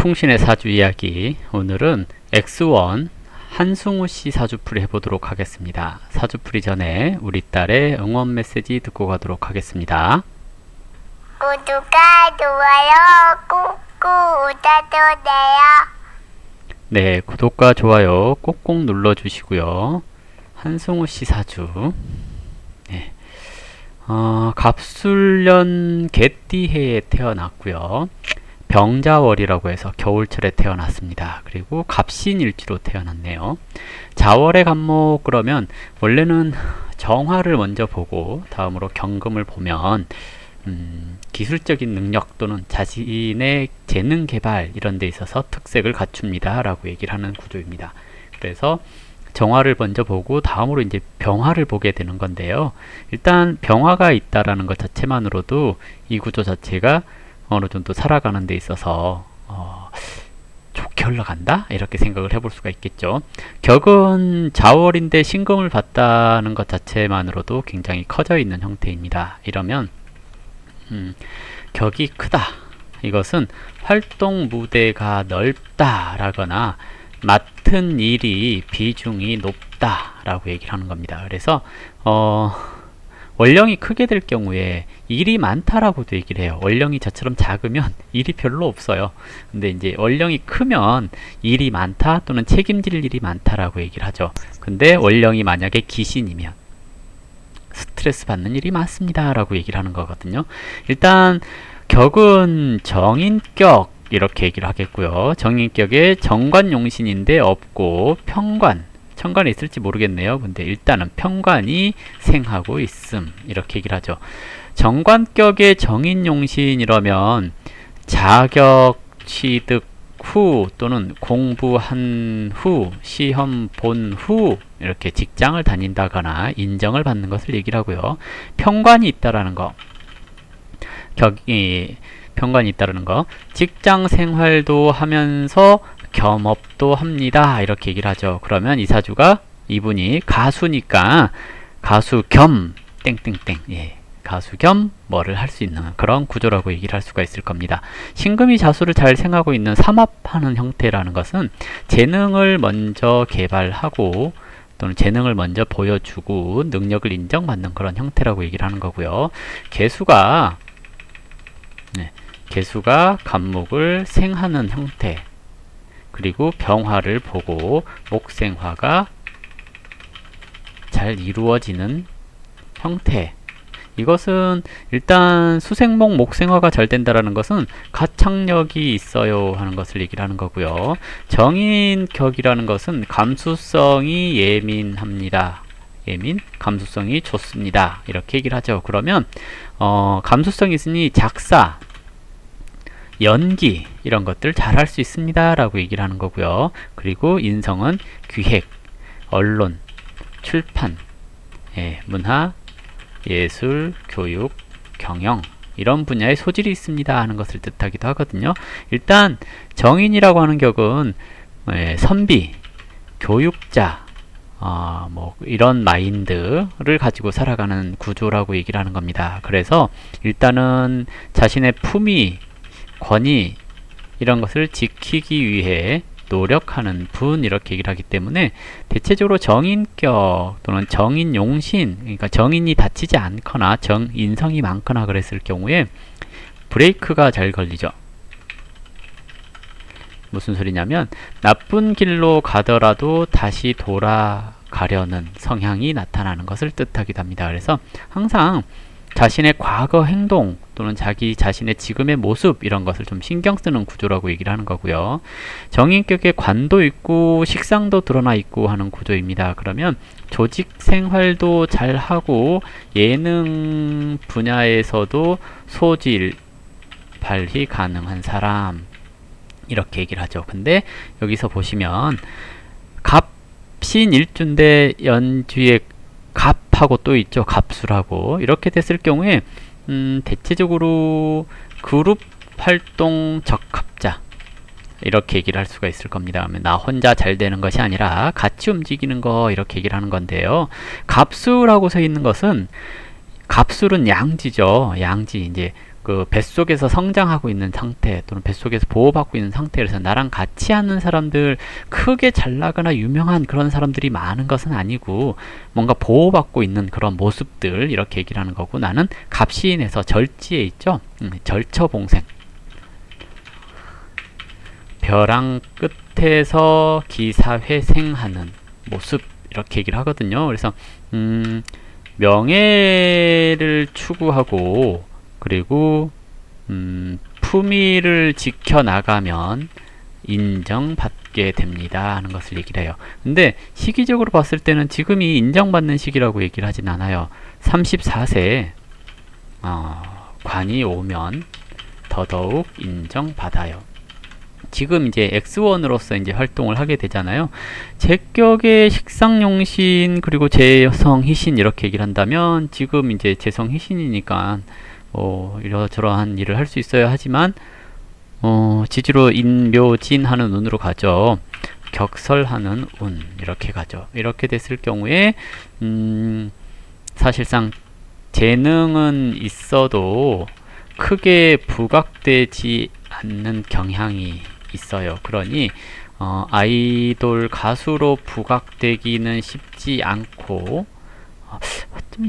풍신의 사주 이야기. 오늘은 X1 한승우씨 사주풀이 해보도록 하겠습니다. 사주풀이 전에 우리 딸의 응원 메시지 듣고 가도록 하겠습니다. 구독과 좋아요 꾹꾹 눌러주세요. 네, 구독과 좋아요 꼭꼭 눌러주시고요. 한승우씨 사주. 네. 갑술년 개띠해에 태어났고요. 병자월이라고 해서 겨울철에 태어났습니다. 그리고 갑신일주로 태어났네요. 자월의 간목 그러면 원래는 정화를 먼저 보고 다음으로 경금을 보면 기술적인 능력 또는 자신의 재능 개발 이런 데 있어서 특색을 갖춥니다 라고 얘기를 하는 구조입니다. 그래서 정화를 먼저 보고 다음으로 이제 병화를 보게 되는 건데요. 일단 병화가 있다라는 것 자체만으로도 이 구조 자체가 어느 정도 살아가는 데 있어서 좋게 흘러간다? 이렇게 생각을 해볼 수가 있겠죠. 격은 자월인데 신금을 받다는 것 자체만으로도 굉장히 커져 있는 형태입니다. 이러면 격이 크다. 이것은 활동 무대가 넓다 라거나 맡은 일이 비중이 높다 라고 얘기를 하는 겁니다. 그래서 월령이 크게 될 경우에 일이 많다라고도 얘기를 해요. 월령이 저처럼 작으면 일이 별로 없어요. 근데 이제 월령이 크면 일이 많다 또는 책임질 일이 많다라고 얘기를 하죠. 근데 월령이 만약에 기신이면 스트레스 받는 일이 많습니다 라고 얘기를 하는 거거든요. 일단 격은 정인격 이렇게 얘기를 하겠고요. 정인격에 정관용신인데 없고 천간이 있을지 모르겠네요. 근데 일단은 편관이 생하고 있음 이렇게 얘기를 하죠. 정관격의 정인용신이라면 자격 취득 후 또는 공부한 후 시험 본 후 이렇게 직장을 다닌다거나 인정을 받는 것을 얘기를 하고요. 편관이 있다라는 거 편관이 있다라는 거 직장 생활도 하면서 겸업도 합니다 이렇게 얘기를 하죠. 그러면 이 사주가 이분이 가수니까 가수 겸 땡땡땡 가수 겸 뭐를 할 수 있는 그런 구조라고 얘기를 할 수가 있을 겁니다. 신금이 자수를 잘 생하고 있는 삼합하는 형태라는 것은 재능을 먼저 개발하고 또는 재능을 먼저 보여주고 능력을 인정받는 그런 형태라고 얘기를 하는 거고요. 개수가 간목을 생하는 형태 그리고 병화를 보고 목생화가 잘 이루어지는 형태. 이것은 일단 수생목 목생화가 잘 된다라는 것은 가창력이 있어요 하는 것을 얘기를 하는 거고요. 정인격이라는 것은 감수성이 예민합니다. 감수성이 좋습니다. 이렇게 얘기를 하죠. 그러면 감수성이 있으니 작사 연기 이런 것들 잘 할 수 있습니다 라고 얘기를 하는 거고요. 그리고 인성은 기획, 언론, 출판, 문화, 예술, 교육, 경영 이런 분야의 소질이 있습니다 하는 것을 뜻하기도 하거든요. 일단 정인이라고 하는 격은 선비, 교육자 뭐 이런 마인드를 가지고 살아가는 구조라고 얘기를 하는 겁니다. 그래서 일단은 자신의 품위 권위 이런 것을 지키기 위해 노력하는 분 이렇게 얘기를 하기 때문에 대체적으로 정인격 또는 정인용신 그러니까 정인이 다치지 않거나 정인성이 많거나 그랬을 경우에 브레이크가 잘 걸리죠. 무슨 소리냐면 나쁜 길로 가더라도 다시 돌아가려는 성향이 나타나는 것을 뜻하기도 합니다. 그래서 항상 자신의 과거 행동 또는 자신의 지금의 모습 이런 것을 좀 신경 쓰는 구조라고 얘기를 하는 거고요. 정인격에 관도 있고 식상도 드러나 있고 하는 구조입니다. 그러면 조직 생활도 잘 하고 예능 분야에서도 소질 발휘 가능한 사람 이렇게 얘기를 하죠. 근데 여기서 보시면 갑신일주인데 연주에 갑하고 또 있죠. 갑술하고 이렇게 됐을 경우에 대체적으로 그룹 활동 적합자 이렇게 얘기를 할 수가 있을 겁니다. 나 혼자 잘 되는 것이 아니라 같이 움직이는 거 이렇게 얘기를 하는 건데요. 갑술하고 서 있는 것은 갑술은 양지죠. 양지 이제 그 뱃속에서 성장하고 있는 상태 또는 뱃속에서 보호받고 있는 상태에서 나랑 같이 하는 사람들, 크게 잘 나가나 유명한 그런 사람들이 많은 것은 아니고 뭔가 보호받고 있는 그런 모습들, 이렇게 얘기를 하는 거고, 나는 갑시인에서 절지에 있죠. 절처봉생, 벼랑 끝에서 기사회생하는 모습, 이렇게 얘기를 하거든요. 그래서 명예를 추구하고, 그리고 품위를 지켜나가면 인정받게 됩니다 하는 것을 얘기를 해요. 근데 시기적으로 봤을 때는 지금이 인정받는 시기라고 얘기를 하진 않아요. 34세 관이 오면 더더욱 인정받아요. 지금 이제 X1으로서 이제 활동을 하게 되잖아요. 제격의 식상용신 그리고 재성희신, 이렇게 얘기를 한다면 지금 이제 재성희신이니까 이러저러한 일을 할 수 있어야 하지만 지지로 인묘진하는 운으로 가죠. 격설하는 운, 이렇게 가죠. 이렇게 됐을 경우에 사실상 재능은 있어도 크게 부각되지 않는 경향이 있어요. 그러니 아이돌 가수로 부각되기는 쉽지 않고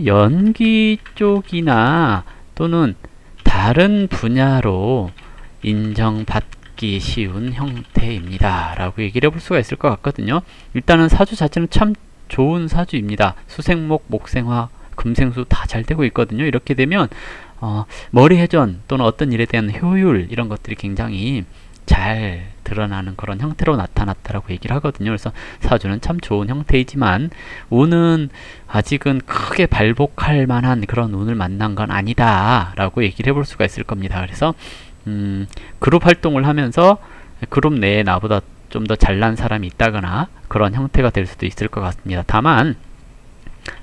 연기 쪽이나 또는 다른 분야로 인정받기 쉬운 형태입니다 라고 얘기를 해볼 수가 있을 것 같거든요. 일단은 사주 자체는 참 좋은 사주입니다. 수생목, 목생화, 금생수 다 잘 되고 있거든요. 이렇게 되면 머리회전 또는 어떤 일에 대한 효율, 이런 것들이 굉장히 잘 드러나는 그런 형태로 나타났다라고 얘기를 하거든요. 그래서 사주는 참 좋은 형태이지만 운은 아직은 크게 발복할 만한 그런 운을 만난 건 아니다 라고 얘기를 해볼 수가 있을 겁니다. 그래서 그룹 활동을 하면서 그룹 내에 나보다 좀 더 잘난 사람이 있다거나 그런 형태가 될 수도 있을 것 같습니다. 다만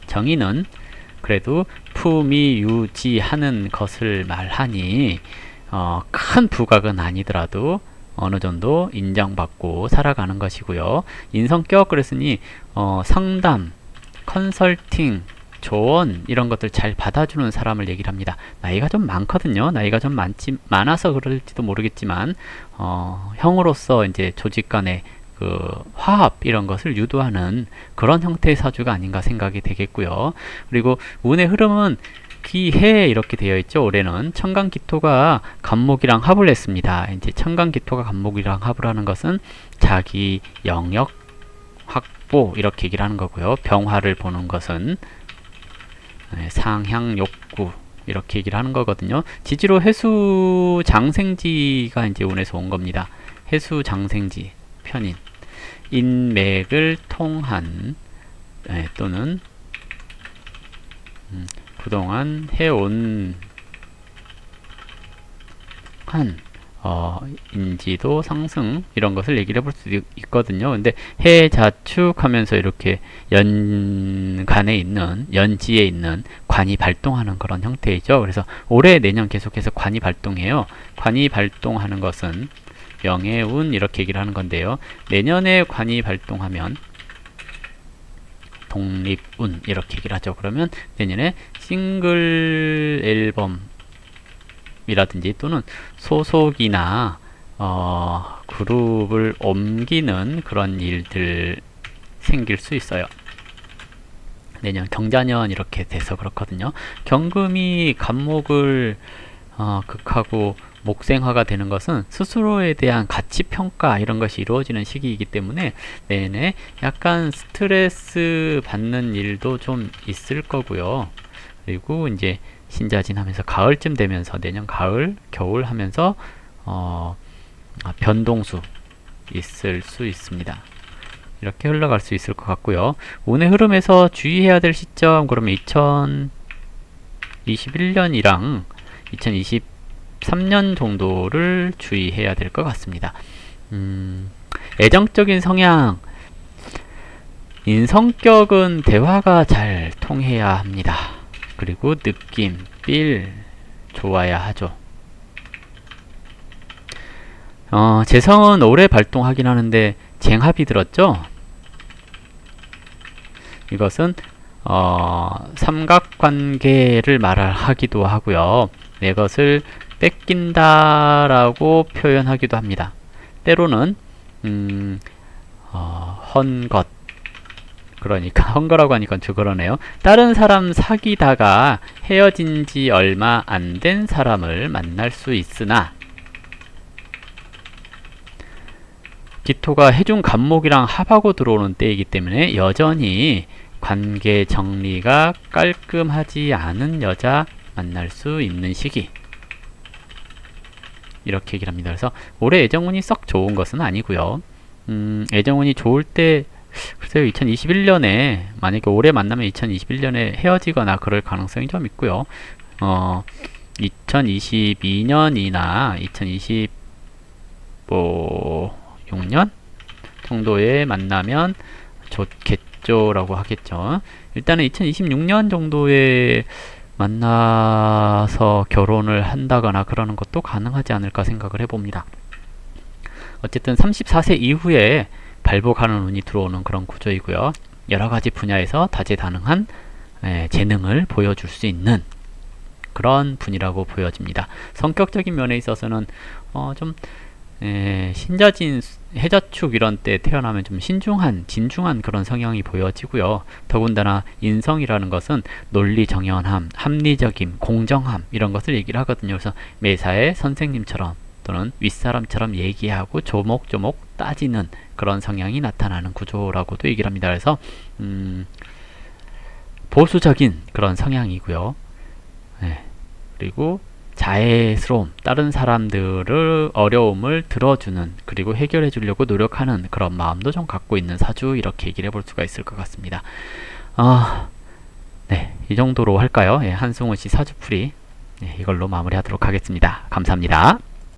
정의는 그래도 품위 유지하는 것을 말하니 큰 부각은 아니더라도 어느 정도 인정받고 살아가는 것이고요. 인성격, 그랬으니 상담, 컨설팅, 조언, 이런 것들 잘 받아주는 사람을 얘기를 합니다. 나이가 좀 많거든요. 나이가 좀 많아서 그럴지도 모르겠지만 형으로서 이제 조직 간의 그 화합, 이런 것을 유도하는 그런 형태의 사주가 아닌가 생각이 되겠고요. 그리고 운의 흐름은 기해, 이렇게 되어 있죠. 올해는 천간기토가 간목이랑 합을 했습니다. 이제 천간기토가 간목이랑 합을 하는 것은 자기 영역 확보, 이렇게 얘기를 하는 거고요. 병화를 보는 것은 상향 욕구, 이렇게 얘기를 하는 거거든요. 지지로 해수 장생지가 이제 운에서 온 겁니다. 해수 장생지 편인, 인맥을 통한 또는 그동안 해온 한 인지도 상승, 이런 것을 얘기를 해볼 수 있거든요. 근데 해 자축하면서 이렇게 연간에 있는, 연지에 있는 관이 발동하는 그런 형태이죠. 그래서 올해 내년 계속해서 관이 발동해요. 관이 발동하는 것은 명예운, 이렇게 얘기를 하는 건데요. 내년에 관이 발동하면 독립운, 이렇게 얘기를 하죠. 그러면 내년에 싱글 앨범이라든지 또는 소속이나 그룹을 옮기는 그런 일들 생길 수 있어요. 내년 경자년 이렇게 돼서 그렇거든요. 경금이 간목을 극하고 목생화가 되는 것은 스스로에 대한 가치평가, 이런 것이 이루어지는 시기이기 때문에 내내 약간 스트레스 받는 일도 좀 있을 거고요. 그리고 이제 신자진하면서 가을쯤 되면서 내년 가을, 겨울 하면서 변동수 있을 수 있습니다. 이렇게 흘러갈 수 있을 것 같고요. 운의 흐름에서 주의해야 될 시점, 그러면 2021년이랑 2023년 정도를 주의해야 될 것 같습니다. 애정적인 성향, 인성격은 대화가 잘 통해야 합니다. 그리고 느낌, 필 좋아야 하죠. 재성은 올해 발동하긴 하는데 쟁합이 들었죠? 이것은 삼각관계를 말하기도 하고요. 내 것을 뺏긴다라고 표현하기도 합니다. 때로는 헌것, 그러니까 헌거라고 하니까 좀 그러네요. 다른 사람 사귀다가 헤어진 지 얼마 안 된 사람을 만날 수 있으나 기토가 해중 간목이랑 합하고 들어오는 때이기 때문에 여전히 관계 정리가 깔끔하지 않은 여자 만날 수 있는 시기, 이렇게 얘기를 합니다. 그래서 올해 애정운이 썩 좋은 것은 아니고요. 애정운이 좋을 때 글쎄요, 2021년에 만약에 올해 만나면 2021년에 헤어지거나 그럴 가능성이 좀 있고요. 2022년이나 2026년 정도에 만나면 좋겠죠라고 하겠죠. 일단은 2026년 정도에 만나서 결혼을 한다거나 그러는 것도 가능하지 않을까 생각을 해봅니다. 어쨌든 34세 이후에 발복하는 운이 들어오는 그런 구조이고요. 여러가지 분야에서 다재다능한 재능을 보여줄 수 있는 그런 분이라고 보여집니다. 성격적인 면에 있어서는 좀 신자진, 해자축 이런 때 태어나면 좀 신중한, 진중한 그런 성향이 보여지고요. 더군다나 인성이라는 것은 논리 정연함, 합리적임, 공정함 이런 것을 얘기를 하거든요. 그래서 매사에 선생님처럼 또는 윗사람처럼 얘기하고 조목조목 따지는 그런 성향이 나타나는 구조라고도 얘기를 합니다. 그래서 보수적인 그런 성향이고요. 그리고 자애스러움, 다른 사람들의 어려움을 들어주는, 그리고 해결해 주려고 노력하는 그런 마음도 좀 갖고 있는 사주, 이렇게 얘기를 해볼 수가 있을 것 같습니다. 네, 이 정도로 할까요? 한승훈 씨 사주풀이 이걸로 마무리하도록 하겠습니다. 감사합니다.